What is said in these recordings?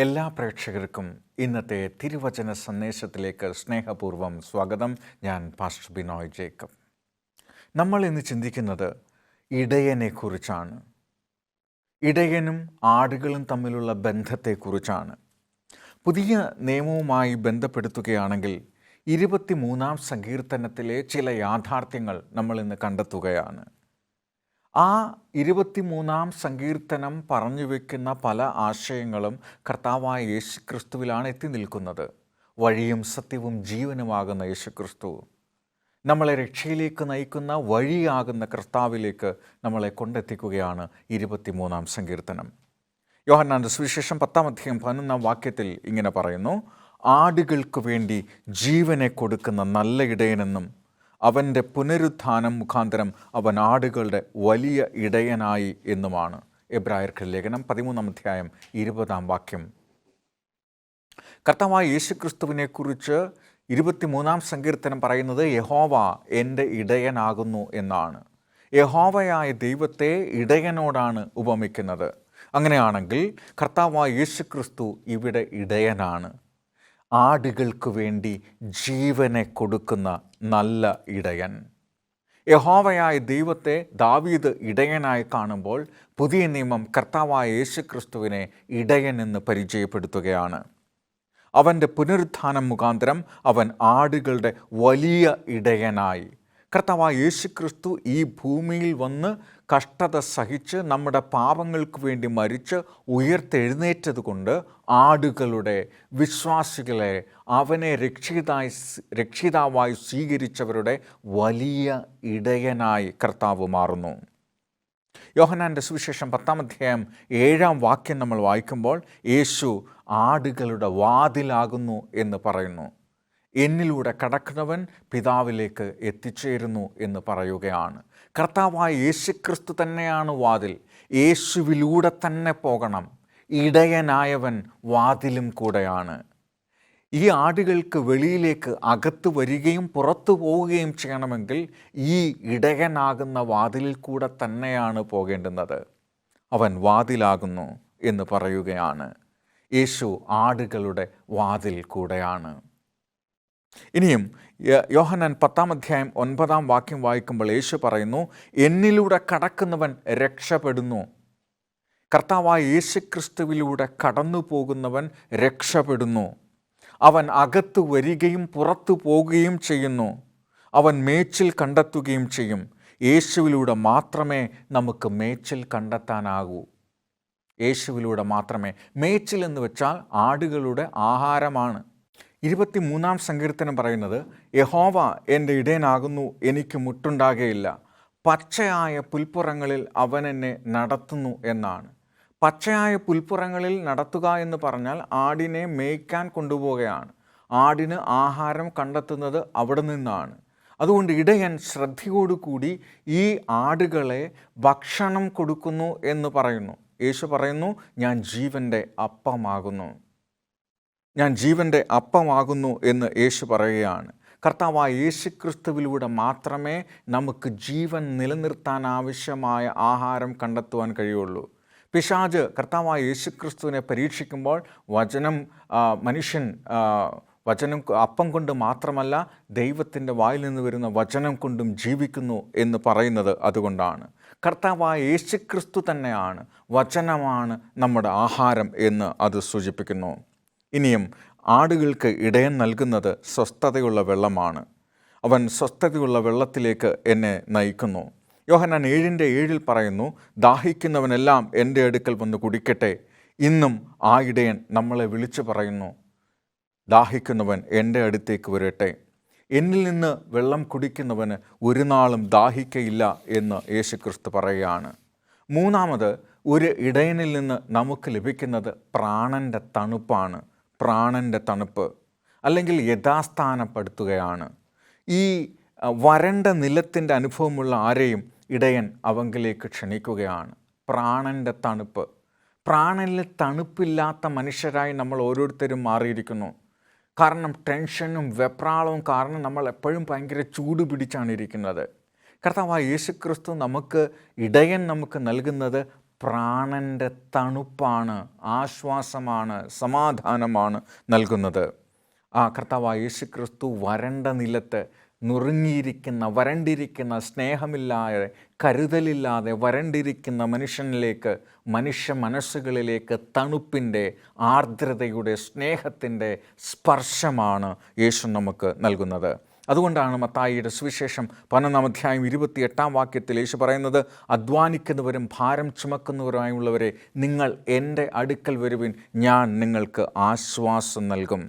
എല്ലാ പ്രേക്ഷകർക്കും ഇന്നത്തെ തിരുവചന സന്ദേശത്തിലേക്ക് സ്നേഹപൂർവ്വം സ്വാഗതം. ഞാൻ പാസ്റ്റർ ബിനോയ് ജേക്കബ്. നമ്മൾ ഇന്ന് ചിന്തിക്കുന്നത് ഇടയനെക്കുറിച്ചാണ്. ഇടയനും ആടുകളും തമ്മിലുള്ള ബന്ധത്തെക്കുറിച്ചാണ്. പുതിയ നിയമവുമായി ബന്ധപ്പെടുത്തുകയാണെങ്കിൽ 23-ാം സങ്കീർത്തനത്തിലെ ചില യാഥാർത്ഥ്യങ്ങൾ നമ്മൾ ഇന്ന് കണ്ടെത്തുകയാണ്. ആ 23-ാം സങ്കീർത്തനം പറഞ്ഞു വയ്ക്കുന്ന പല ആശയങ്ങളും കർത്താവായ യേശുക്രിസ്തുവിലാണ് എത്തി നിൽക്കുന്നത്. വഴിയും സത്യവും ജീവനുമാകുന്ന യേശുക്രിസ്തു നമ്മളെ രക്ഷയിലേക്ക് നയിക്കുന്ന വഴിയാകുന്ന കർത്താവിലേക്ക് നമ്മളെ കൊണ്ടെത്തിക്കുകയാണ് 23-ാം സങ്കീർത്തനം. യോഹന്നാന്റെ സുവിശേഷം 10-ാം അധ്യായം 11-ാം വാക്യത്തിൽ ഇങ്ങനെ പറയുന്നു: ആടുകൾക്ക് വേണ്ടി ജീവനെ കൊടുക്കുന്ന നല്ല ഇടയനെന്നും അവൻ്റെ പുനരുത്ഥാനം മുഖാന്തരം അവൻ ആടുകളുടെ വലിയ ഇടയനായി എന്നുമാണ്. എബ്രായർക്ക് ലേഖനം 13-ാം അധ്യായം 20-ാം വാക്യം. കർത്താവായ യേശുക്രിസ്തുവിനെക്കുറിച്ച് 23-ാം സങ്കീർത്തനം പറയുന്നത് യഹോവ എൻ്റെ ഇടയനാകുന്നു എന്നാണ്. യഹോവയായ ദൈവത്തെ ഇടയനോടാണ് ഉപമിക്കുന്നത്. അങ്ങനെയാണെങ്കിൽ കർത്താവായ യേശുക്രിസ്തു ഇവിടെ ഇടയനാണ്. ആടുകൾക്ക് വേണ്ടി ജീവനെ കൊടുക്കുന്ന നല്ല ഇടയൻ. യഹോവയായ ദൈവത്തെ ദാവീദ് ഇടയനായി കാണുമ്പോൾ പുതിയ നിയമം കർത്താവായ യേശുക്രിസ്തുവിനെ ഇടയൻ എന്ന് പരിചയപ്പെടുത്തുകയാണ്. അവൻ്റെ പുനരുത്ഥാനം മുഖാന്തരം അവൻ ആടുകളുടെ വലിയ ഇടയനായി. കർത്താവായ യേശുക്രിസ്തു ഈ ഭൂമിയിൽ വന്ന് കഷ്ടത സഹിച്ച് നമ്മുടെ പാപങ്ങൾക്ക് വേണ്ടി മരിച്ച് ഉയർത്തെഴുന്നേറ്റത് കൊണ്ട് ആടുകളുടെ വിശ്വാസികളെ അവനെ രക്ഷിതാവായി സ്വീകരിച്ചവരുടെ വലിയ ഇടയനായി കർത്താവ് മാറുന്നു. യോഹന്നാന്റെ സുവിശേഷം 10-ാം അധ്യായം 7-ാം വാക്യം നമ്മൾ വായിക്കുമ്പോൾ യേശു ആടുകളുടെ വാതിലാകുന്നു എന്ന് പറയുന്നു. എന്നിലൂടെ കടക്കുന്നവൻ പിതാവിലേക്ക് എത്തിച്ചേരുന്നു എന്ന് പറയുകയാണ്. കർത്താവായ യേശുക്രിസ്തു തന്നെയാണ് വാതിൽ. യേശുവിലൂടെ തന്നെ പോകണം. ഇടയനായവൻ വാതിലും കൂടെയാണ്. ഈ ആടുകൾക്ക് വെളിയിലേക്ക് അകത്ത് വരികയും പുറത്തു പോവുകയും ചെയ്യണമെങ്കിൽ ഈ ഇടയനാകുന്ന വാതിലിൽ കൂടെ തന്നെയാണ് പോകേണ്ടുന്നത്. അവൻ വാതിലാകുന്നു എന്ന് പറയുകയാണ്. യേശു ആടുകളുടെ വാതിൽ കൂടെയാണ്. ഇനിയും യോഹന്നാൻ 10-ാം അധ്യായം 9-ാം വാക്യം വായിക്കുമ്പോൾ യേശു പറയുന്നു: എന്നിലൂടെ കടക്കുന്നവൻ രക്ഷപ്പെടുന്നു. കർത്താവായ യേശുക്രിസ്തുവിലൂടെ കടന്നു പോകുന്നവൻ രക്ഷപ്പെടുന്നു. അവൻ അകത്ത് വരികയും പുറത്തു പോകുകയും ചെയ്യുന്നു. അവൻ മേച്ചിൽ കണ്ടെത്തുകയും ചെയ്യും. യേശുവിലൂടെ മാത്രമേ നമുക്ക് മേച്ചിൽ കണ്ടെത്താനാകൂ. യേശുവിലൂടെ മാത്രമേ. മേച്ചിൽ എന്ന് വെച്ചാൽ ആടുകളുടെ ആഹാരമാണ്. 23-ാം സങ്കീർത്തനം പറയുന്നത്: യഹോവ എൻ്റെ ഇടയനാകുന്നു, എനിക്ക് മുട്ടുണ്ടാകുകയില്ല. പച്ചയായ പുൽപ്പുറങ്ങളിൽ അവൻ എന്നെ നടത്തുന്നു എന്നാണ്. പച്ചയായ പുൽപ്പുറങ്ങളിൽ നടത്തുക എന്ന് പറഞ്ഞാൽ ആടിനെ മേയ്ക്കാൻ കൊണ്ടുപോവുകയാണ്. ആടിന് ആഹാരം കണ്ടെത്തുന്നത് അവിടെ നിന്നാണ്. അതുകൊണ്ട് ഇടയൻ ശ്രദ്ധയോടുകൂടി ഈ ആടുകളെ ഭക്ഷണം കൊടുക്കുന്നു എന്ന് പറയുന്നു. യേശു പറയുന്നു: ഞാൻ ജീവൻ്റെ അപ്പമാകുന്നു. ഞാൻ ജീവൻ്റെ അപ്പമാകുന്നു എന്ന് യേശു പറയുകയാണ്. കർത്താവായ യേശുക്രിസ്തുവിലൂടെ മാത്രമേ നമുക്ക് ജീവൻ നിലനിർത്താൻ ആവശ്യമായ ആഹാരം കണ്ടെത്തുവാൻ കഴിയുള്ളൂ. പിശാച് കർത്താവായ യേശുക്രിസ്തുവിനെ പരീക്ഷിക്കുമ്പോൾ വചനം അപ്പം കൊണ്ട് മാത്രമല്ല, ദൈവത്തിൻ്റെ വായിൽ നിന്ന് വരുന്ന വചനം കൊണ്ടും ജീവിക്കുന്നു എന്ന് പറയുന്നത് അതുകൊണ്ടാണ്. കർത്താവായ യേശുക്രിസ്തു തന്നെയാണ്, വചനമാണ് നമ്മുടെ ആഹാരം എന്ന് അത് സൂചിപ്പിക്കുന്നു. ഇനിയും ആടുകൾക്ക് ഇടയൻ നൽകുന്നത് സ്വസ്ഥതയുള്ള വെള്ളമാണ്. അവൻ സ്വസ്ഥതയുള്ള വെള്ളത്തിലേക്ക് എന്നെ നയിക്കുന്നു. യോഹന്നാൻ 7:7 പറയുന്നു: ദാഹിക്കുന്നവനെല്ലാം എൻ്റെ അടുക്കൽ വന്ന് കുടിക്കട്ടെ. ഇന്നും ആ ഇടയൻ നമ്മളെ വിളിച്ചു പറയുന്നു: ദാഹിക്കുന്നവൻ എൻ്റെ അടുത്തേക്ക് വരട്ടെ. എന്നിൽ നിന്ന് വെള്ളം കുടിക്കുന്നവന് ഒരു നാളും ദാഹിക്കയില്ല എന്ന് യേശുക്രിസ്തു പറയുകയാണ്. മൂന്നാമത്, ഒരു ഇടയനിൽ നിന്ന് നമുക്ക് ലഭിക്കുന്നത് പ്രാണൻ്റെ തണുപ്പാണ്. പ്രാണൻ്റെ തണുപ്പ് അല്ലെങ്കിൽ യഥാസ്ഥാനപ്പെടുത്തുകയാണ്. ഈ വരണ്ട നിലത്തിൻ്റെ അനുഭവമുള്ള ആരെയും ഇടയൻ അവങ്കിലേക്ക് ക്ഷണിക്കുകയാണ്. പ്രാണൻ്റെ തണുപ്പ്. പ്രാണനിൽ തണുപ്പില്ലാത്ത മനുഷ്യരായി നമ്മൾ ഓരോരുത്തരും മാറിയിരിക്കുന്നു. കാരണം ടെൻഷനും വെപ്രാളവും കാരണം നമ്മൾ എപ്പോഴും ഭയങ്കര ചൂട് പിടിച്ചാണ് ഇരിക്കുന്നത്. കർത്താവായ യേശുക്രിസ്തു ഇടയൻ നമുക്ക് നൽകുന്നത് പ്രാണൻ്റെ തണുപ്പാണ്, ആശ്വാസമാണ്, സമാധാനമാണ് നൽകുന്നത്. ആ കർത്താവായ യേശുക്രിസ്തു വരണ്ട നിലത്ത് വരണ്ടിരിക്കുന്ന, സ്നേഹമില്ലാതെ, കരുതലില്ലാതെ വരണ്ടിരിക്കുന്ന മനുഷ്യ മനസ്സുകളിലേക്ക് തണുപ്പിൻ്റെ, ആർദ്രതയുടെ, സ്നേഹത്തിൻ്റെ സ്പർശമാണ് യേശു നമുക്ക് നൽകുന്നത്. അതുകൊണ്ടാണ് മത്തായിയുടെ സുവിശേഷം 11-ാം അധ്യായം 28-ാം വാക്യത്തിൽ യേശു പറയുന്നത്, അധ്വാനിക്കുന്നവരും ഭാരം ചുമക്കുന്നവരുമായുള്ളവരെ നിങ്ങൾ എൻ്റെ അടുക്കൽ വരുവിൻ, ഞാൻ നിങ്ങൾക്ക് ആശ്വാസം നൽകും.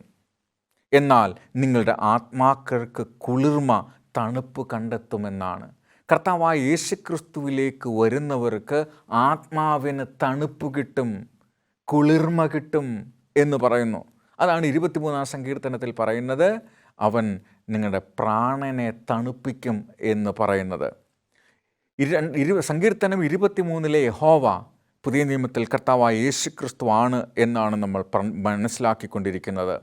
എന്നാൽ നിങ്ങളുടെ ആത്മാക്കൾക്ക് കുളിർമ, തണുപ്പ് കണ്ടെത്തുമെന്നാണ്. കർത്താവായ യേശുക്രിസ്തുവിലേക്ക് വരുന്നവർക്ക് ആത്മാവിന് തണുപ്പ് കിട്ടും, കുളിർമ കിട്ടും എന്ന് പറയുന്നു. അതാണ് 23-ാം സങ്കീർത്തനത്തിൽ പറയുന്നത്, അവൻ നിങ്ങളുടെ പ്രാണനെ തണുപ്പിക്കും എന്ന് പറയുന്നത്. സങ്കീർത്തനം 23-ലെ യഹോവ പുതിയ നിയമത്തിൽ കർത്താവായ യേശുക്രിസ്തു ആണ് എന്നാണ് നമ്മൾ മനസ്സിലാക്കിക്കൊണ്ടിരിക്കുന്നത്.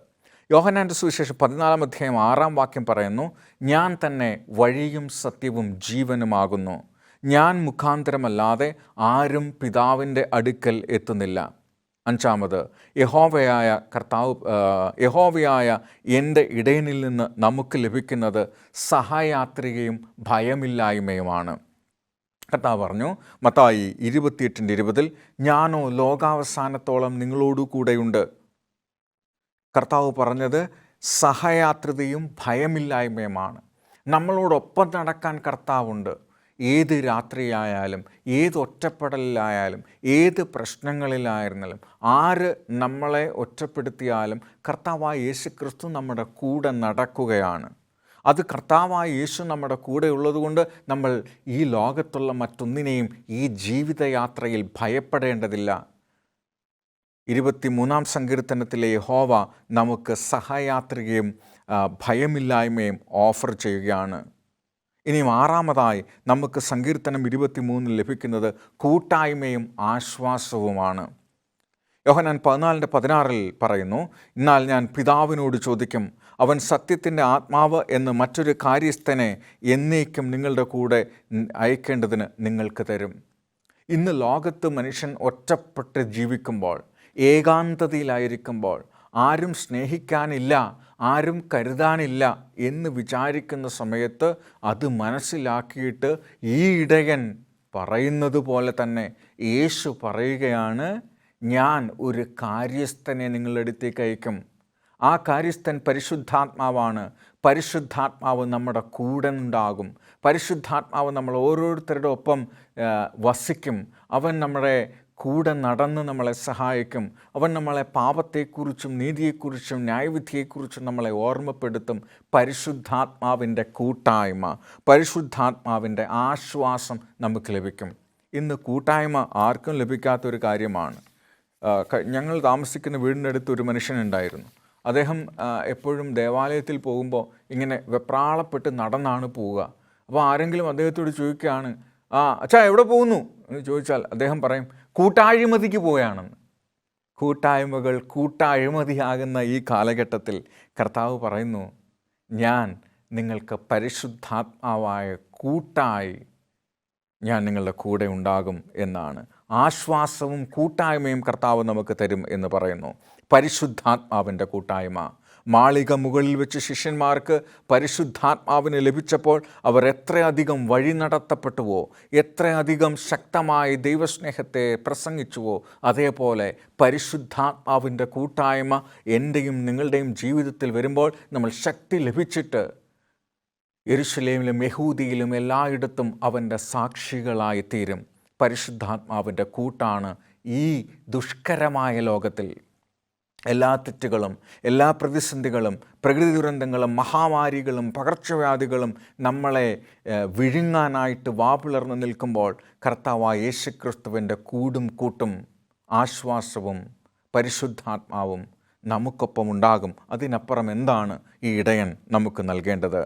യോഹന്നാൻ്റെ സുവിശേഷം 14-ാം അധ്യായം 6-ാം വാക്യം പറയുന്നു, ഞാൻ തന്നെ വഴിയും സത്യവും ജീവനുമാകുന്നു, ഞാൻ മുഖാന്തരമല്ലാതെ ആരും പിതാവിൻ്റെ അടുക്കൽ എത്തുന്നില്ല. 5-ാമത്, യഹോവയായ എൻ്റെ ഇടയനിൽ നിന്ന് നമുക്ക് ലഭിക്കുന്നത് സഹയാത്രികയും ഭയമില്ലായ്മയുമാണ്. കർത്താവ് പറഞ്ഞു മത്തായി 28:20, ഞാനോ ലോകാവസാനത്തോളം നിങ്ങളോടു കൂടെയുണ്ട്. കർത്താവ് പറഞ്ഞത് സഹയാത്രികയും ഭയമില്ലായ്മയുമാണ്. നമ്മളോടൊപ്പം നടക്കാൻ കർത്താവുണ്ട്. ഏത് രാത്രിയായാലും, ഏത് ഒറ്റപ്പെടലിലായാലും, ഏത് പ്രശ്നങ്ങളിലായിരുന്നാലും, ആര് നമ്മളെ ഒറ്റപ്പെടുത്തിയാലും കർത്താവായ യേശുക്രിസ്തു നമ്മുടെ കൂടെ നടക്കുകയാണ്. അത് കർത്താവായ യേശു നമ്മുടെ കൂടെ ഉള്ളതുകൊണ്ട് നമ്മൾ ഈ ലോകത്തുള്ള മറ്റൊന്നിനെയും ഈ ജീവിതയാത്രയിൽ ഭയപ്പെടേണ്ടതില്ല. 23-ാം സങ്കീർത്തനത്തിലെ യഹോവ നമുക്ക് സഹയാത്രികയും ഭയമില്ലായ്മയും ഓഫർ ചെയ്യുകയാണ്. ഇനിയും 6-ാമതായി നമുക്ക് സങ്കീർത്തനം 23-ൽ ലഭിക്കുന്നത് കൂട്ടായ്മയും ആശ്വാസവുമാണ്. യോഹന്നാൻ 14:16 പറയുന്നു, എന്നാൽ ഞാൻ പിതാവിനോട് ചോദിക്കും, അവൻ സത്യത്തിൻ്റെ ആത്മാവ് എന്ന് മറ്റൊരു കാര്യസ്ഥനെ എന്നേക്കും നിങ്ങളുടെ കൂടെ അയക്കേണ്ടതിന് നിങ്ങൾക്ക് തരും. ഇന്ന് ലോകത്ത് മനുഷ്യൻ ഒറ്റപ്പെട്ട് ജീവിക്കുമ്പോൾ, ഏകാന്തതയിലായിരിക്കുമ്പോൾ, ആരും സ്നേഹിക്കാനില്ല, ആരും കരുതാനില്ല എന്ന് വിചാരിക്കുന്ന സമയത്ത് അത് മനസ്സിലാക്കിയിട്ട് ഈ ഇടയൻ പറയുന്നത് പോലെ തന്നെ യേശു പറയുകയാണ്, ഞാൻ ഒരു കാര്യസ്ഥനെ നിങ്ങളുടെ അടുത്തേക്ക് അയക്കും. ആ കാര്യസ്ഥൻ പരിശുദ്ധാത്മാവാണ്. പരിശുദ്ധാത്മാവ് നമ്മുടെ കൂടെ ഉണ്ടാകും. പരിശുദ്ധാത്മാവ് നമ്മൾ ഓരോരുത്തരുടെ ഒപ്പം വസിക്കും. അവൻ നമ്മുടെ കൂടെ നടന്ന് നമ്മളെ സഹായിക്കും. അവൻ നമ്മളെ പാപത്തെക്കുറിച്ചും നീതിയെക്കുറിച്ചും ന്യായവിധിയെക്കുറിച്ചും നമ്മളെ ഓർമ്മപ്പെടുത്തും. പരിശുദ്ധാത്മാവിൻ്റെ കൂട്ടായ്മ, പരിശുദ്ധാത്മാവിൻ്റെ ആശ്വാസം നമുക്ക് ലഭിക്കും. ഇന്ന് കൂട്ടായ്മ ആർക്കും ലഭിക്കാത്തൊരു കാര്യമാണ്. ഞങ്ങൾ താമസിക്കുന്ന വീടിൻ്റെ അടുത്ത് ഒരു മനുഷ്യനുണ്ടായിരുന്നു. അദ്ദേഹം എപ്പോഴും ദേവാലയത്തിൽ പോകുമ്പോൾ ഇങ്ങനെ വെപ്രാളപ്പെട്ട് നടന്നാണ് പോവുക. അപ്പോൾ ആരെങ്കിലും അദ്ദേഹത്തോട് ചോദിക്കുകയാണ്, അച്ഛാ എവിടെ പോകുന്നു എന്ന് ചോദിച്ചാൽ അദ്ദേഹം പറയും, കൂട്ടാഴിമതിക്ക് പോവുകയാണെന്ന്. കൂട്ടായ്മകൾ കൂട്ടാഴിമതിയാകുന്ന ഈ കാലഘട്ടത്തിൽ കർത്താവ് പറയുന്നു, ഞാൻ നിങ്ങൾക്ക് പരിശുദ്ധാത്മാവായ കൂട്ടായി ഞാൻ നിങ്ങളുടെ കൂടെ ഉണ്ടാകും എന്നാണ്. ആശ്വാസവും കൂട്ടായ്മയും കർത്താവ് നമുക്ക് തരും എന്ന് പറയുന്നു. പരിശുദ്ധാത്മാവിൻ്റെ കൂട്ടായ്മ. മാളിക മുകളിൽ വെച്ച് ശിഷ്യന്മാർക്ക് പരിശുദ്ധാത്മാവിന് ലഭിച്ചപ്പോൾ അവർ എത്രയധികം വഴി നടത്തപ്പെട്ടുവോ, എത്രയധികം ശക്തമായി ദൈവസ്നേഹത്തെ പ്രസംഗിച്ചുവോ, അതേപോലെ പരിശുദ്ധാത്മാവിൻ്റെ കൂട്ടായ്മ എൻ്റെയും നിങ്ങളുടെയും ജീവിതത്തിൽ വരുമ്പോൾ നമ്മൾ ശക്തി ലഭിച്ചിട്ട് യെരുശലേമിലും യഹൂദിയിലും എല്ലായിടത്തും അവൻ്റെ സാക്ഷികളായി തീരും. പരിശുദ്ധാത്മാവിൻ്റെ കൂട്ടാണ് ഈ ദുഷ്കരമായ ലോകത്തിൽ എല്ലാ തെറ്റുകളും, എല്ലാ പ്രതിസന്ധികളും, പ്രകൃതി ദുരന്തങ്ങളും, മഹാമാരികളും, പകർച്ചവ്യാധികളും നമ്മളെ വിഴുങ്ങാനായിട്ട് വാപിളർന്ന് നിൽക്കുമ്പോൾ കർത്താവായ യേശുക്രിസ്തുവിൻ്റെ കൂടും കൂട്ടും ആശ്വാസവും പരിശുദ്ധാത്മാവും നമുക്കൊപ്പം ഉണ്ടാകും. അതിനപ്പുറം എന്താണ് ഈ ഇടയൻ നമുക്ക് നൽകേണ്ടത്?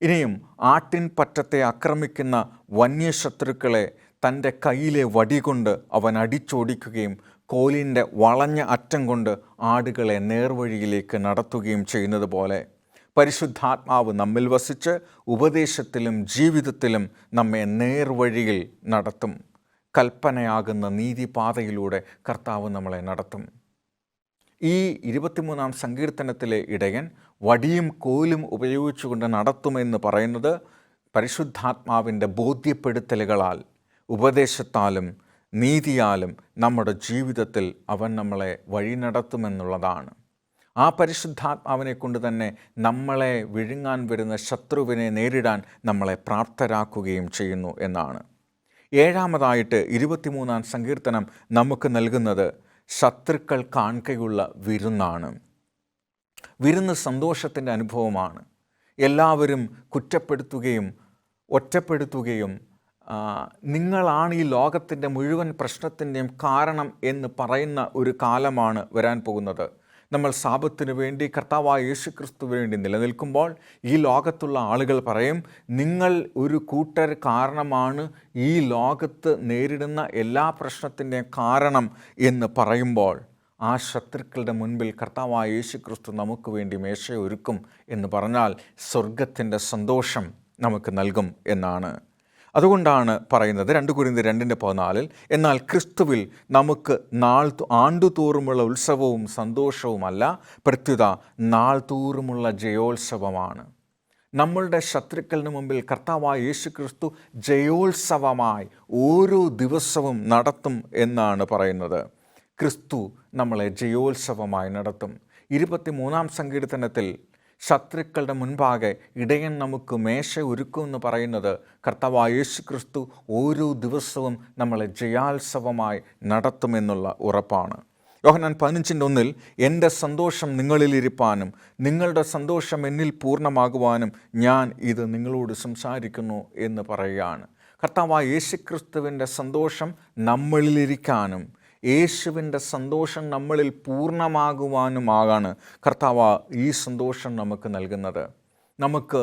ഇനിയും ആട്ടിൻ പറ്റത്തെ ആക്രമിക്കുന്ന വന്യശത്രുക്കളെ തൻ്റെ കയ്യിലെ വടികൊണ്ട് അവൻ അടിച്ചോടിക്കുകയും കോലിൻ്റെ വളഞ്ഞ അറ്റം കൊണ്ട് ആടുകളെ നേർവഴിയിലേക്ക് നടത്തുകയും ചെയ്യുന്നത് പോലെ പരിശുദ്ധാത്മാവ് നമ്മിൽ വസിച്ച് ഉപദേശത്തിലും ജീവിതത്തിലും നമ്മെ നേർവഴിയിൽ നടത്തും. കൽപ്പനയാകുന്ന നീതിപാതയിലൂടെ കർത്താവ് നമ്മളെ നടത്തും. ഈ 23-ാം സങ്കീർത്തനത്തിലെ ഇടയൻ വടിയും കോലും ഉപയോഗിച്ചുകൊണ്ട് നടത്തുമെന്ന് പറയുന്നത് പരിശുദ്ധാത്മാവിൻ്റെ ബോധ്യപ്പെടുത്തലുകളാൽ, ഉപദേശത്താലും നീതിയാലും നമ്മുടെ ജീവിതത്തിൽ അവൻ നമ്മളെ വഴി നടത്തുമെന്നുള്ളതാണ്. ആ പരിശുദ്ധാത്മാവിനെ കൊണ്ട് തന്നെ നമ്മളെ വിഴുങ്ങാൻ വരുന്ന ശത്രുവിനെ നേരിടാൻ നമ്മളെ പ്രാപ്തരാക്കുകയും ചെയ്യുന്നു എന്നാണ്. ഏഴാമതായിട്ട് 23-ാം സങ്കീർത്തനം നമുക്ക് നൽകുന്നത് ശത്രുക്കൾ കാൺകയുള്ള വിരുന്നാണ്. വിരുന്ന് സന്തോഷത്തിൻ്റെ അനുഭവമാണ്. എല്ലാവരും കുറ്റപ്പെടുത്തുകയും ഒറ്റപ്പെടുത്തുകയും നിങ്ങളാണ് ഈ ലോകത്തിൻ്റെ മുഴുവൻ പ്രശ്നത്തിൻ്റെയും കാരണം എന്ന് പറയുന്ന ഒരു കാലമാണ് വരാൻ പോകുന്നത്. നമ്മൾ സാപത്തിന് വേണ്ടി കർത്താവായ യേശുക്രിസ്തുവിന് വേണ്ടി നിലനിൽക്കുമ്പോൾ ഈ ലോകത്തുള്ള ആളുകൾ പറയും, നിങ്ങൾ ഒരു കൂട്ടർ കാരണമാണ് ഈ ലോകത്ത് നേരിടുന്ന എല്ലാ പ്രശ്നത്തിൻ്റെയും കാരണം എന്ന് പറയുമ്പോൾ ആ ശത്രുക്കളുടെ മുൻപിൽ കർത്താവായ യേശുക്രിസ്തു നമുക്ക് വേണ്ടി മേശയൊരുക്കും എന്ന് പറഞ്ഞാൽ സ്വർഗത്തിൻ്റെ സന്തോഷം നമുക്ക് നൽകും എന്നാണ്. അതുകൊണ്ടാണ് പറയുന്നത് 2 കൊരിന്ത്യർ 2:14, എന്നാൽ ക്രിസ്തുവിൽ നമുക്ക് ആണ്ടുതോറുമുള്ള ഉത്സവവും സന്തോഷവുമല്ല, പ്രത്യുത നാൾതോറുമുള്ള ജയോത്സവമാണ്. നമ്മളുടെ ശത്രുക്കളിന് മുമ്പിൽ കർത്താവായ യേശുക്രിസ്തു ജയോത്സവമായി ഓരോ ദിവസവും നടത്തും എന്നാണ് പറയുന്നത്. ക്രിസ്തു നമ്മളെ ജയോത്സവമായി നടത്തും. 23-ാം സങ്കീർത്തനത്തിൽ ശത്രുക്കളുടെ മുൻപാകെ ഇടയൻ നമുക്ക് മേശ ഒരുക്കുമെന്ന് പറയുന്നത് കർത്താവായ യേശുക്രിസ്തു ഓരോ ദിവസവും നമ്മളെ ജയോത്സവമായി നടത്തുമെന്നുള്ള ഉറപ്പാണ്. യോഹന്നാൻ 15:1 എൻ്റെ സന്തോഷം നിങ്ങളിലിരിപ്പാനും നിങ്ങളുടെ സന്തോഷം എന്നിൽ പൂർണ്ണമാകുവാനും ഞാൻ ഇത് നിങ്ങളോട് സംസാരിക്കുന്നു എന്ന് പറയുകയാണ്. കർത്താവായ യേശുക്രിസ്തുവിൻ്റെ സന്തോഷം നമ്മളിലിരിക്കാനും യേശുവിൻ്റെ സന്തോഷം നമ്മളിൽ പൂർണ്ണമാകുവാനുമാകാണ് കർത്താവ് ഈ സന്തോഷം നമുക്ക് നൽകുന്നത്. നമുക്ക്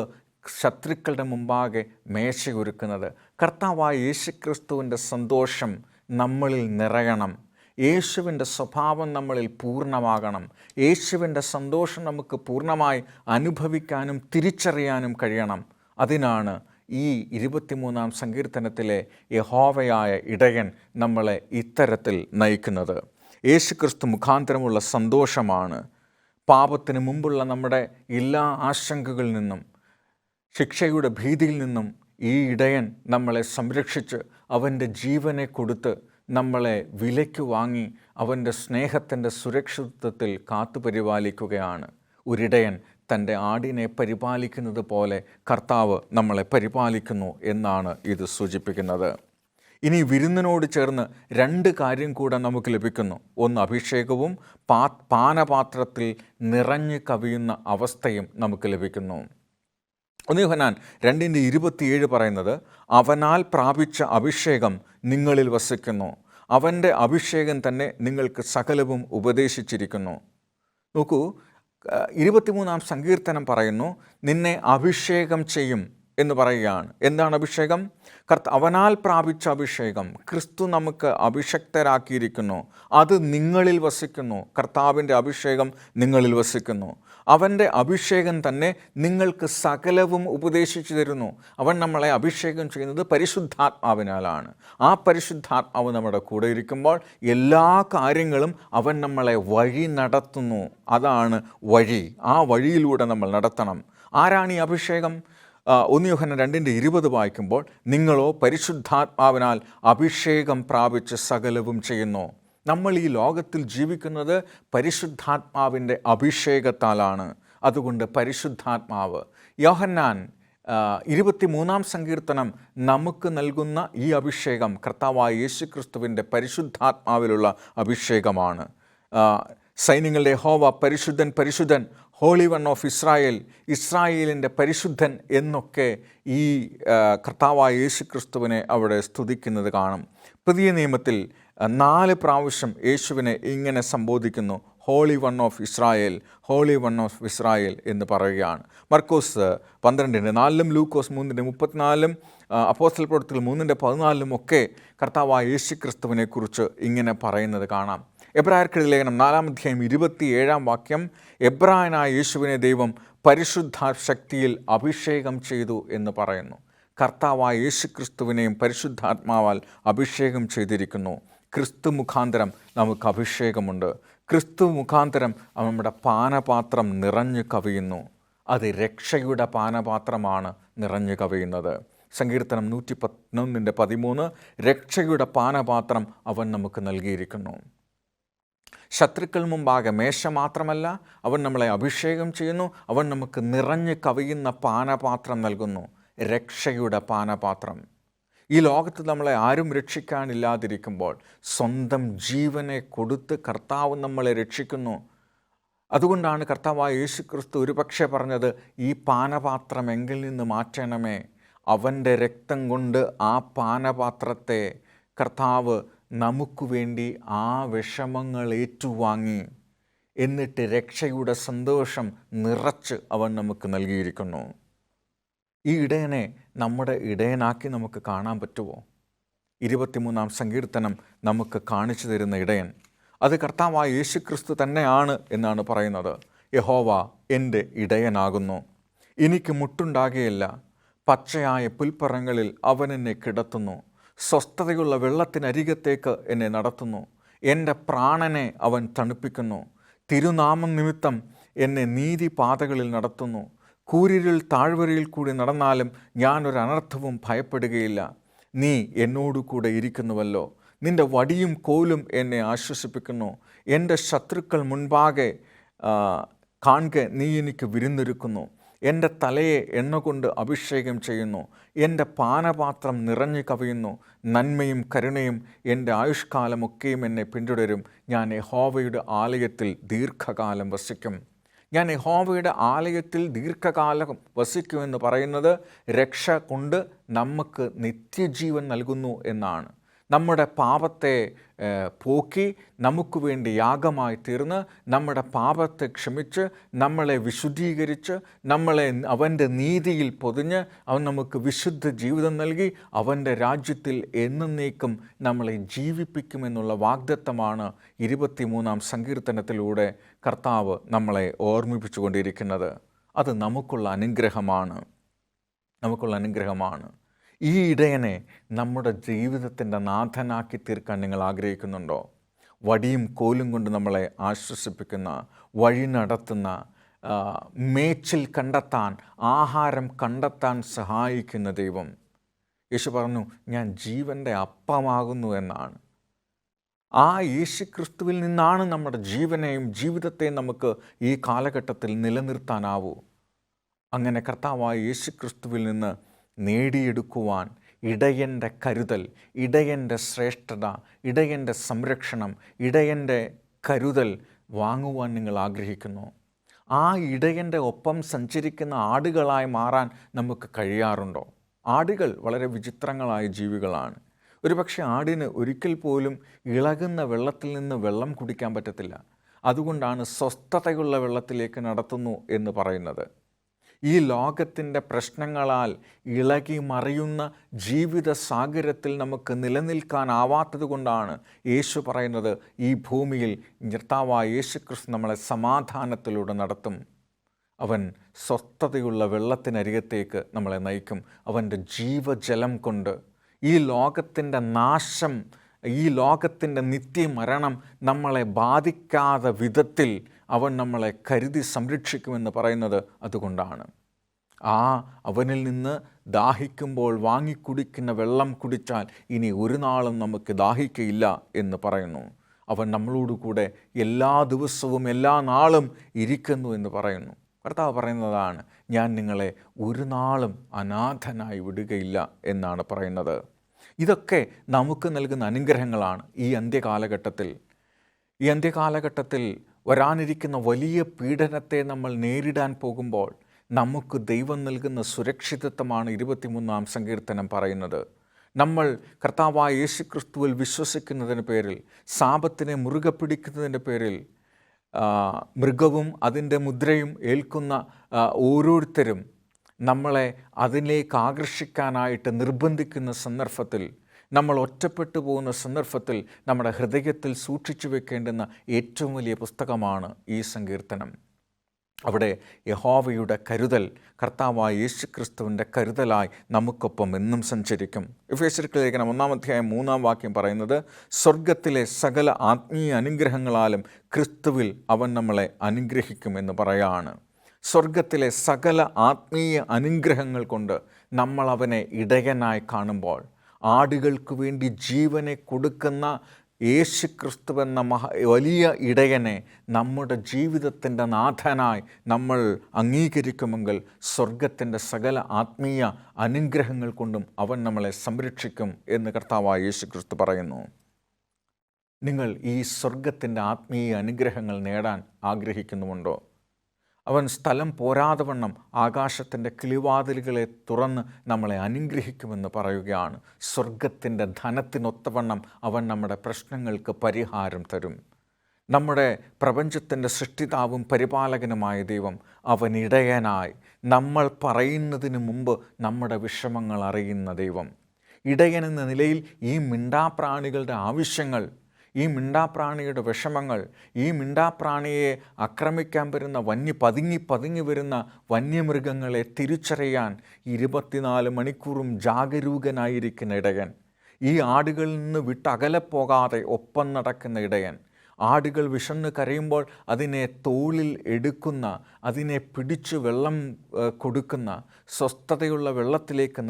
ശത്രുക്കളുടെ മുമ്പാകെ മേശയൊരുക്കുന്നത്. കർത്താവായ യേശുക്രിസ്തുവിൻ്റെ സന്തോഷം നമ്മളിൽ നിറയണം. യേശുവിൻ്റെ സ്വഭാവം നമ്മളിൽ പൂർണ്ണമാകണം. യേശുവിൻ്റെ സന്തോഷം നമുക്ക് പൂർണ്ണമായി അനുഭവിക്കാനും തിരിച്ചറിയാനും കഴിയണം. അതിനാണ് ഈ 23-ാം സങ്കീർത്തനത്തിലെ യഹോവയായ ഇടയൻ നമ്മളെ ഇത്തരത്തിൽ നയിക്കുന്നത്. യേശുക്രിസ്തു മുഖാന്തരമുള്ള സന്തോഷമാണ് പാപത്തിന് മുമ്പുള്ള നമ്മുടെ എല്ലാ ആശങ്കകളിൽ നിന്നും ശിക്ഷയുടെ ഭീതിയിൽ നിന്നും ഈ ഇടയൻ നമ്മളെ സംരക്ഷിച്ച് അവൻ്റെ ജീവനെ കൊടുത്ത് നമ്മളെ വിലയ്ക്ക് വാങ്ങി അവൻ്റെ സ്നേഹത്തിൻ്റെ സുരക്ഷിതത്വത്തിൽ കാത്തുപരിപാലിക്കുകയാണ്. ഒരിടയൻ തൻ്റെ ആടിനെ പരിപാലിക്കുന്നത് പോലെ കർത്താവ് നമ്മളെ പരിപാലിക്കുന്നു എന്നാണ് ഇത് സൂചിപ്പിക്കുന്നത്. ഇനി വിരുന്നിനോട് ചേർന്ന് 2 കാര്യം കൂടെ നമുക്ക് ലഭിക്കുന്നു. ഒന്ന് അഭിഷേകവും പാനപാത്രത്തിൽ നിറഞ്ഞു കവിയുന്ന അവസ്ഥയും നമുക്ക് ലഭിക്കുന്നു. 1 യോഹന്നാൻ 2:27 പറയുന്നത്, അവനാൽ പ്രാപിച്ച അഭിഷേകം നിങ്ങളിൽ വസിക്കുന്നു, അവൻ്റെ അഭിഷേകം തന്നെ നിങ്ങൾക്ക് സകലവും ഉപദേശിച്ചിരിക്കുന്നു. നോക്കൂ, 23-ാം സങ്കീർത്തനം പറയുന്നു നിന്നെ അഭിഷേകം ചെയ്യും എന്ന് പറയുകയാണ്. എന്താണ് അഭിഷേകം? അവനാൽ പ്രാപിച്ച അഭിഷേകം. ക്രിസ്തു നമുക്ക് അഭിഷക്തരാക്കിയിരിക്കുന്നു. അത് നിങ്ങളിൽ വസിക്കുന്നു. കർത്താവിൻ്റെ അഭിഷേകം നിങ്ങളിൽ വസിക്കുന്നു. അവൻ്റെ അഭിഷേകം തന്നെ നിങ്ങൾക്ക് സകലവും ഉപദേശിച്ചു തരുന്നു. അവൻ നമ്മളെ അഭിഷേകം ചെയ്യുന്നത് പരിശുദ്ധാത്മാവിനാലാണ്. ആ പരിശുദ്ധാത്മാവ് നമ്മുടെ കൂടെ ഇരിക്കുമ്പോൾ എല്ലാ കാര്യങ്ങളും അവൻ നമ്മളെ വഴി നടത്തുന്നു. അതാണ് വഴി. ആ വഴിയിലൂടെ നമ്മൾ നടത്തണം. ആരാണ് ഈ അഭിഷേകം? 1 യോഹന്നാൻ 2:20 വായിക്കുമ്പോൾ, നിങ്ങളോ പരിശുദ്ധാത്മാവിനാൽ അഭിഷേകം പ്രാപിച്ച് സകലവും ചെയ്യുന്നു. നമ്മൾ ഈ ലോകത്തിൽ ജീവിക്കുന്നത് പരിശുദ്ധാത്മാവിൻ്റെ അഭിഷേകത്താലാണ്. അതുകൊണ്ട് പരിശുദ്ധാത്മാവ്. യോഹന്നാൻ 23-ാം സങ്കീർത്തനം നമുക്ക് നൽകുന്ന ഈ അഭിഷേകം കർത്താവായ യേശുക്രിസ്തുവിൻ്റെ പരിശുദ്ധാത്മാവിലുള്ള അഭിഷേകമാണ്. സൈന്യങ്ങളുടെ യഹോവ പരിശുദ്ധൻ പരിശുദ്ധൻ, ഹോളി വൺ ഓഫ് ഇസ്രായേൽ, ഇസ്രായേലിൻ്റെ പരിശുദ്ധൻ എന്നൊക്കെ ഈ കർത്താവായ യേശുക്രിസ്തുവിനെ അവിടെ സ്തുതിക്കുന്നത് കാണും. പുതിയ നിയമത്തിൽ 4 പ്രാവശ്യം യേശുവിനെ ഇങ്ങനെ സംബോധിക്കുന്നു, holy one of Israel, holy one of Israel എന്ന് പറയുകയാണ്. മർക്കോസ് 12:4, ലൂക്കോസ് 3:34, അപ്പോസ്തല പ്രവൃത്തികൾ 3:14 ഒക്കെ കർത്താവായ യേശുക്രിസ്തുവിനെ കുറിച്ച് ഇങ്ങനെ പറയുന്നത് കാണാം. എബ്രായർക്കെഴുതിയ ലേഖനം 4-ാം അധ്യായം 27-ാം വാക്യം, എബ്രായനായ യേശുവിനെ ദൈവം പരിശുദ്ധ ശക്തിയിൽ അഭിഷേകം ചെയ്തു എന്ന് പറയുന്നു. കർത്താവായ യേശുക്രിസ്തുവിനെയും പരിശുദ്ധാത്മാവാൽ അഭിഷേകം ചെയ്തിരിക്കുന്നു. ക്രിസ്തു മുഖാന്തരം നമുക്ക് അഭിഷേകമുണ്ട്. ക്രിസ്തു മുഖാന്തരം നമ്മുടെ പാനപാത്രം നിറഞ്ഞു കവിയുന്നു. അത് രക്ഷയുടെ പാനപാത്രമാണ് നിറഞ്ഞു കവിയുന്നത്. സങ്കീർത്തനം 111:13 രക്ഷയുടെ പാനപാത്രം അവൻ നമുക്ക് നൽകിയിരിക്കുന്നു. ശത്രുക്കൾ മുമ്പാകെ മേശ മാത്രമല്ല, അവൻ നമ്മളെ അഭിഷേകം ചെയ്യുന്നു. അവൻ നമുക്ക് നിറഞ്ഞു കവിയുന്ന പാനപാത്രം നൽകുന്നു, രക്ഷയുടെ പാനപാത്രം. ഈ ലോകത്ത് നമ്മളെ ആരും രക്ഷിക്കാനില്ലാതിരിക്കുമ്പോൾ സ്വന്തം ജീവനെ കൊടുത്ത് കർത്താവ് നമ്മളെ രക്ഷിക്കുന്നു. അതുകൊണ്ടാണ് കർത്താവായ യേശുക്രിസ്തു ഒരുപക്ഷെ പറഞ്ഞത്, ഈ പാനപാത്രം എങ്കിൽ നിന്ന് മാറ്റണമേ. അവൻ്റെ രക്തം കൊണ്ട് ആ പാനപാത്രത്തെ കർത്താവ് നമുക്ക് വേണ്ടി ആ വിഷമങ്ങൾ ഏറ്റുവാങ്ങി, എന്നിട്ട് രക്ഷയുടെ സന്തോഷം നിറച്ച് അവൻ നമുക്ക് നൽകിയിരിക്കുന്നു. ഈ ഇടയനെ നമ്മുടെ ഇടയനാക്കി നമുക്ക് കാണാൻ പറ്റുമോ? 23-ാം സങ്കീർത്തനം നമുക്ക് കാണിച്ചു തരുന്ന ഇടയൻ അത് കർത്താവായ യേശുക്രിസ്തു തന്നെയാണ് എന്നാണ് പറയുന്നത്. യഹോവ എൻ്റെ ഇടയനാകുന്നു, എനിക്ക് മുട്ടുണ്ടാകുകയില്ല. പച്ചയായ പുൽപ്പറങ്ങളിൽ അവൻ എന്നെ കിടത്തുന്നു, സ്വസ്ഥതയുള്ള വെള്ളത്തിനരികത്തേക്ക് എന്നെ നടത്തുന്നു. എൻ്റെ പ്രാണനെ അവൻ തണുപ്പിക്കുന്നു, തിരുനാമം നിമിത്തം എന്നെ നീതിപാതകളിൽ നടത്തുന്നു. കൂരിരുൾ താഴ്വരയിൽ കൂടി നടന്നാലും ഞാനൊരു അനർത്ഥവും ഭയപ്പെടുകയില്ല. നീ എന്നോടുകൂടെ ഇരിക്കുന്നുവല്ലോ, നിൻ്റെ വടിയും കോലും എന്നെ ആശ്വസിപ്പിക്കുന്നു. എൻ്റെ ശത്രുക്കൾ മുൻപാകെ കാണെ നീ എനിക്ക് വിരുന്നൊരുക്കുന്നു. എൻ്റെ തലയെ എണ്ണ കൊണ്ട് അഭിഷേകം ചെയ്യുന്നു, എൻ്റെ പാനപാത്രം നിറഞ്ഞു കവിയുന്നു. നന്മയും കരുണയും എൻ്റെ ആയുഷ്കാലമൊക്കെയും എന്നെ പിന്തുടരും. ഞാൻ യഹോവയുടെ ആലയത്തിൽ ദീർഘകാലം വസിക്കും. ഞാൻ യഹോവയുടെ ആലയത്തിൽ ദീർഘകാലം വസിക്കുമെന്ന് പറയുന്നത് രക്ഷ കൊണ്ട് നമുക്ക് നിത്യജീവൻ നൽകുന്നു എന്നാണ്. നമ്മുടെ പാപത്തെ പോക്കി നമുക്ക് വേണ്ടി യാഗമായി തീർന്ന് നമ്മുടെ പാപത്തെ ക്ഷമിച്ച് നമ്മളെ വിശുദ്ധീകരിച്ച് നമ്മളെ അവൻ്റെ നീതിയിൽ പൊതിഞ്ഞ് അവൻ നമുക്ക് വിശുദ്ധ ജീവിതം നൽകി അവൻ്റെ രാജ്യത്തിൽ എന്നേക്കും നമ്മളെ ജീവിപ്പിക്കുമെന്നുള്ള വാഗ്ദത്തമാണ് 23-ാം സങ്കീർത്തനത്തിലൂടെ കർത്താവ് നമ്മളെ ഓർമ്മിപ്പിച്ചു കൊണ്ടിരിക്കുന്നത്. അത് നമുക്കുള്ള അനുഗ്രഹമാണ്. ഈ ഇടയനെ നമ്മുടെ ജീവിതത്തിൻ്റെ നാഥനാക്കി തീർക്കാൻ നിങ്ങൾ ആഗ്രഹിക്കുന്നുണ്ടോ? വടിയും കോലും കൊണ്ട് നമ്മളെ ആശ്വസിപ്പിക്കുന്ന, വഴി നടത്തുന്ന, മേച്ചിൽ കണ്ടെത്താൻ, ആഹാരം കണ്ടെത്താൻ സഹായിക്കുന്ന ദൈവം. യേശു പറഞ്ഞു, ഞാൻ ജീവൻ്റെ അപ്പമാകുന്നു എന്നാണ്. ആ യേശുക്രിസ്തുവിൽ നിന്നാണ് നമ്മുടെ ജീവനെയും ജീവിതത്തെയും നമുക്ക് ഈ കാലഘട്ടത്തിൽ നിലനിർത്താനാവൂ. അങ്ങനെ കർത്താവായ യേശുക്രിസ്തുവിൽ നിന്ന് നേടിയെടുക്കുവാൻ ഇടയൻ്റെ കരുതൽ, ഇടയൻ്റെ ശ്രേഷ്ഠത, ഇടയൻ്റെ സംരക്ഷണം, ഇടയൻ്റെ കരുതൽ വാങ്ങുവാൻ നിങ്ങൾ ആഗ്രഹിക്കുന്നു. ആ ഇടയൻ്റെ ഒപ്പം സഞ്ചരിക്കുന്ന ആടുകളായി മാറാൻ നമുക്ക് കഴിയാറുണ്ടോ? ആടുകൾ വളരെ വിചിത്രങ്ങളായ ജീവികളാണ്. ഒരുപക്ഷെ ആടിന് ഒരിക്കൽ പോലും ഇളകുന്ന വെള്ളത്തിൽ നിന്ന് വെള്ളം കുടിക്കാൻ പറ്റത്തില്ല. അതുകൊണ്ടാണ് സ്വസ്ഥതയുള്ള വെള്ളത്തിലേക്ക് നടത്തുന്നു എന്ന് പറയുന്നത്. ഈ ലോകത്തിൻ്റെ പ്രശ്നങ്ങളാൽ ഇളകി മറിയുന്ന ജീവിത സാഗരത്തിൽ നമുക്ക് നിലനിൽക്കാനാവാത്തത് കൊണ്ടാണ് യേശു പറയുന്നത്, ഈ ഭൂമിയിൽ കർത്താവായ യേശുക്രിസ്തു നമ്മളെ സമാധാനത്തിലൂടെ നടത്തും. അവൻ സ്വസ്ഥതയുള്ള വെള്ളത്തിനരികത്തേക്ക് നമ്മളെ നയിക്കും. അവൻ്റെ ജീവജലം കൊണ്ട് ഈ ലോകത്തിൻ്റെ നാശം, ഈ ലോകത്തിൻ്റെ നിത്യമരണം നമ്മളെ ബാധിക്കാത്ത വിധത്തിൽ അവൻ നമ്മളെ കരുതി സംരക്ഷിക്കുമെന്ന് പറയുന്നത് അതുകൊണ്ടാണ്. അവനിൽ നിന്ന് ദാഹിക്കുമ്പോൾ വാങ്ങിക്കുടിക്കുന്ന വെള്ളം കുടിച്ചാൽ ഇനി ഒരു നാളും നമുക്ക് ദാഹിക്കയില്ല എന്ന് പറയുന്നു. അവൻ നമ്മളോടുകൂടെ എല്ലാ ദിവസവും എല്ലാ നാളും ഇരിക്കുന്നു എന്ന് പറയുന്നു. കർത്താവ് പറയുന്നതാണ്, ഞാൻ നിങ്ങളെ ഒരു നാളും അനാഥനായി വിടുകയില്ല എന്നാണ് പറയുന്നത്. ഇതൊക്കെ നമുക്ക് നൽകുന്ന അനുഗ്രഹങ്ങളാണ്. ഈ അന്ത്യകാലഘട്ടത്തിൽ വരാനിരിക്കുന്ന വലിയ പീഡനത്തെ നമ്മൾ നേരിടാൻ പോകുമ്പോൾ നമുക്ക് ദൈവം നൽകുന്ന സുരക്ഷിതത്വമാണ് 23-ാം സങ്കീർത്തനം പറയുന്നത്. നമ്മൾ കർത്താവായ യേശുക്രിസ്തുവിൽ വിശ്വസിക്കുന്നതിന് പേരിൽ, സാപത്തിനെ മുറുകെ പിടിക്കുന്നതിൻ്റെ പേരിൽ മൃഗവും അതിൻ്റെ മുദ്രയും ഏൽക്കുന്ന ഓരോരുത്തരും നമ്മളെ അതിലേക്ക് ആകർഷിക്കാനായിട്ട് നിർബന്ധിക്കുന്ന സന്ദർഭത്തിൽ, നമ്മൾ ഒറ്റപ്പെട്ടു പോകുന്ന സന്ദർഭത്തിൽ നമ്മുടെ ഹൃദയത്തിൽ സൂക്ഷിച്ചു വെക്കേണ്ടുന്ന ഏറ്റവും വലിയ പുസ്തകമാണ് ഈ സങ്കീർത്തനം. അവിടെ യഹോവയുടെ കരുതൽ, കർത്താവായ യേശുക്രിസ്തുവിൻ്റെ കരുതലായി നമുക്കൊപ്പം എന്നും സഞ്ചരിക്കും. എഫേസ്യർക്ക് ലേഖനം 1-3 പറയുന്നത്, സ്വർഗത്തിലെ സകല ആത്മീയ അനുഗ്രഹങ്ങളാലും ക്രിസ്തുവിൽ അവൻ നമ്മളെ അനുഗ്രഹിക്കുമെന്ന് പറയാണ്. സ്വർഗത്തിലെ സകല ആത്മീയ അനുഗ്രഹങ്ങൾ കൊണ്ട് നമ്മൾ അവനെ ഇടയനായി കാണുമ്പോൾ, ആടുകൾക്ക് വേണ്ടി ജീവനെ കൊടുക്കുന്ന യേശുക്രിസ്തുവെന്ന വലിയ ഇടയനെ നമ്മുടെ ജീവിതത്തിൻ്റെ നാഥനായി നമ്മൾ അംഗീകരിക്കുമെങ്കിൽ സ്വർഗത്തിൻ്റെ സകല ആത്മീയ അനുഗ്രഹങ്ങൾ കൊണ്ടും അവൻ നമ്മളെ സംരക്ഷിക്കും എന്ന് കർത്താവായ യേശുക്രിസ്തു പറയുന്നു. നിങ്ങൾ ഈ സ്വർഗത്തിൻ്റെ ആത്മീയ അനുഗ്രഹങ്ങൾ നേടാൻ ആഗ്രഹിക്കുന്നുമുണ്ടോ? അവൻ സ്ഥലം പോരാതവണ്ണം ആകാശത്തിൻ്റെ കിളിവാതിലുകളെ തുറന്ന് നമ്മളെ അനുഗ്രഹിക്കുമെന്ന് പറയുകയാണ്. സ്വർഗത്തിൻ്റെ ധനത്തിനൊത്തവണ്ണം അവൻ നമ്മുടെ പ്രശ്നങ്ങൾക്ക് പരിഹാരം തരും. നമ്മുടെ പ്രപഞ്ചത്തിൻ്റെ സൃഷ്ടിതാവും പരിപാലകനുമായ ദൈവം അവൻ ഇടയനായി നമ്മൾ പറയുന്നതിന് മുമ്പ് നമ്മുടെ വിഷമങ്ങൾ അറിയുന്ന ദൈവം. ഇടയൻ എന്ന നിലയിൽ ഈ മിണ്ടാപ്രാണികളുടെ ആവശ്യങ്ങൾ, ഈ മിണ്ടാപ്രാണിയുടെ വിഷമങ്ങൾ, ഈ മിണ്ടാപ്രാണിയെ ആക്രമിക്കാൻ വരുന്ന പതുങ്ങി വരുന്ന വന്യമൃഗങ്ങളെ തിരിച്ചറിയാൻ 24 മണിക്കൂറും ജാഗരൂകനായിരിക്കുന്ന ഇടയൻ, ഈ ആടുകളിൽ നിന്ന് വിട്ടകലെ പോകാതെ ഒപ്പം നടക്കുന്ന ഇടയൻ, ആടുകൾ വിശന്ന് കരയുമ്പോൾ അതിനെ തോളിൽ എടുക്കുന്ന, അതിനെ പിടിച്ചു വെള്ളം കൊടുക്കുന്ന, സ്വസ്ഥതയുള്ള വെള്ളത്തിലേക്ക്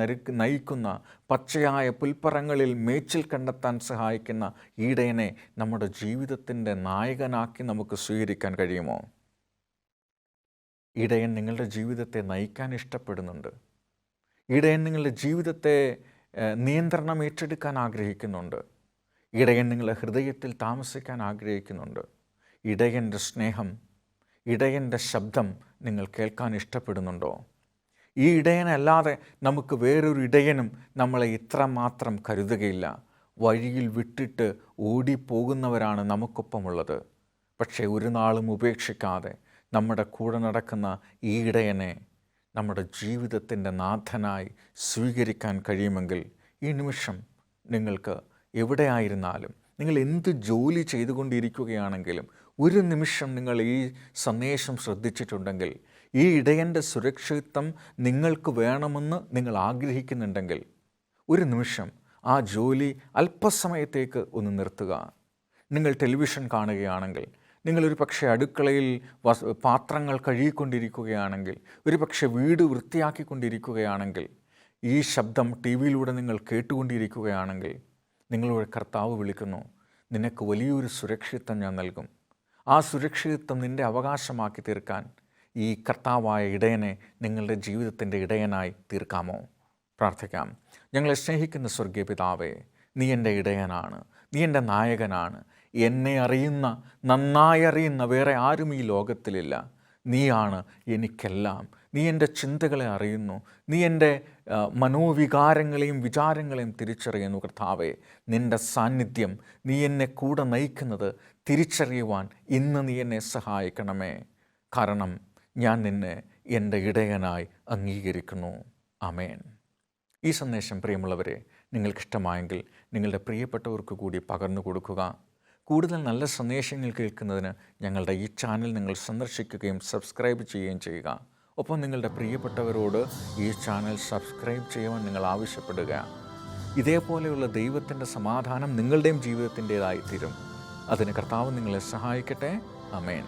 നയിക്കുന്ന, പച്ചയായ പുൽപ്പറങ്ങളിൽ മേച്ചിൽ കണ്ടെത്താൻ സഹായിക്കുന്ന ഈടയനെ നമ്മുടെ ജീവിതത്തിൻ്റെ നായകനാക്കി നമുക്ക് സ്വീകരിക്കാൻ കഴിയുമോ? ഇടയൻ നിങ്ങളുടെ ജീവിതത്തെ നയിക്കാൻ ഇഷ്ടപ്പെടുന്നുണ്ട്. ഇടയൻ നിങ്ങളുടെ ജീവിതത്തെ നിയന്ത്രണം ഏറ്റെടുക്കാൻ ആഗ്രഹിക്കുന്നുണ്ട്. ഇടയൻ നിങ്ങളുടെ ഹൃദയത്തിൽ താമസിക്കാൻ ആഗ്രഹിക്കുന്നുണ്ട്. ഇടയൻ്റെ സ്നേഹം, ഇടയൻ്റെ ശബ്ദം നിങ്ങൾ കേൾക്കാൻ ഇഷ്ടപ്പെടുന്നുണ്ടോ? ഈ ഇടയനല്ലാതെ നമുക്ക് വേറൊരു ഇടയനും നമ്മളെ ഇത്രമാത്രം കരുതുകയില്ല. വഴിയിൽ വിട്ടിട്ട് ഓടിപ്പോകുന്നവരാണ് നമുക്കൊപ്പമുള്ളത്. പക്ഷേ ഒരു നാളും ഉപേക്ഷിക്കാതെ നമ്മുടെ കൂടെ നടക്കുന്ന ഈ ഇടയനെ നമ്മുടെ ജീവിതത്തിൻ്റെ നാഥനായി സ്വീകരിക്കാൻ കഴിയുമെങ്കിൽ ഈ നിമിഷം നിങ്ങൾക്ക് എവിടെയായിരുന്നാലും, നിങ്ങൾ എന്ത് ജോലി ചെയ്തുകൊണ്ടിരിക്കുകയാണെങ്കിലും, ഒരു നിമിഷം നിങ്ങൾ ഈ സന്ദേശം ശ്രദ്ധിച്ചിട്ടുണ്ടെങ്കിൽ, ഈ ഇടയൻ്റെ സുരക്ഷിതത്വം നിങ്ങൾക്ക് വേണമെന്ന് നിങ്ങൾ ആഗ്രഹിക്കുന്നുണ്ടെങ്കിൽ, ഒരു നിമിഷം ആ ജോലി അല്പസമയത്തേക്ക് ഒന്ന് നിർത്തുക. നിങ്ങൾ ടെലിവിഷൻ കാണുകയാണെങ്കിൽ, നിങ്ങളൊരു പക്ഷേ അടുക്കളയിൽ പാത്രങ്ങൾ കഴുകിക്കൊണ്ടിരിക്കുകയാണെങ്കിൽ, ഒരു പക്ഷേ വീട് വൃത്തിയാക്കിക്കൊണ്ടിരിക്കുകയാണെങ്കിൽ, ഈ ശബ്ദം ടി വിയിലൂടെ നിങ്ങൾ കേട്ടുകൊണ്ടിരിക്കുകയാണെങ്കിൽ, നിങ്ങളോട് കർത്താവ് വിളിക്കുന്നു, നിനക്ക് വലിയൊരു സുരക്ഷിതത്വം ഞാൻ നൽകും. ആ സുരക്ഷിതത്വം നിൻ്റെ അവകാശമാക്കി തീർക്കാൻ ഈ കർത്താവായ ഇടയനെ നിങ്ങളുടെ ജീവിതത്തിൻ്റെ ഇടയനായി തീർക്കാമോ? പ്രാർത്ഥിക്കാം. ഞങ്ങളെ സ്നേഹിക്കുന്ന സ്വർഗീയ പിതാവേ, നീ എൻ്റെ ഇടയനാണ്, നീ എൻ്റെ നായകനാണ്. എന്നെ അറിയുന്ന, നന്നായി അറിയുന്ന വേറെ ആരും ഈ ലോകത്തിലില്ല. നീയാണ് എനിക്കെല്ലാം. നീ എൻ്റെ ചിന്തകളെ അറിയുന്നു, നീ എൻ്റെ മനോവികാരങ്ങളെയും വിചാരങ്ങളെയും തിരിച്ചറിയുന്നു. കർത്താവേ, നിൻ്റെ സാന്നിധ്യം, നീ എന്നെ കൂടെ നയിക്കുന്നത് തിരിച്ചറിയുവാൻ ഇന്ന് നീ എന്നെ സഹായിക്കണമേ. കാരണം ഞാൻ നിന്നെ എൻ്റെ ഇടയനായി അംഗീകരിക്കുന്നു. ആമേൻ. ഈ സന്ദേശം പ്രിയമുള്ളവരെ നിങ്ങൾക്കിഷ്ടമായെങ്കിൽ നിങ്ങളുടെ പ്രിയപ്പെട്ടവർക്ക് കൂടി പകർന്നു കൊടുക്കുക. കൂടുതൽ നല്ല സന്ദേശങ്ങൾ കേൾക്കുന്നതിന് ഞങ്ങളുടെ ഈ ചാനൽ നിങ്ങൾ സന്ദർശിക്കുകയും സബ്സ്ക്രൈബ് ചെയ്യുകയും ചെയ്യുക. ഒപ്പം നിങ്ങളുടെ പ്രിയപ്പെട്ടവരോട് ഈ ചാനൽ സബ്സ്ക്രൈബ് ചെയ്യുവാൻ നിങ്ങൾ ആവശ്യപ്പെടുക. ഇതേപോലെയുള്ള ദൈവത്തിൻ്റെ സമാധാനം നിങ്ങളുടെയും ജീവിതത്തിൻ്റേതായി തീരും. അതിന് കർത്താവ് നിങ്ങളെ സഹായിക്കട്ടെ. ആമേൻ.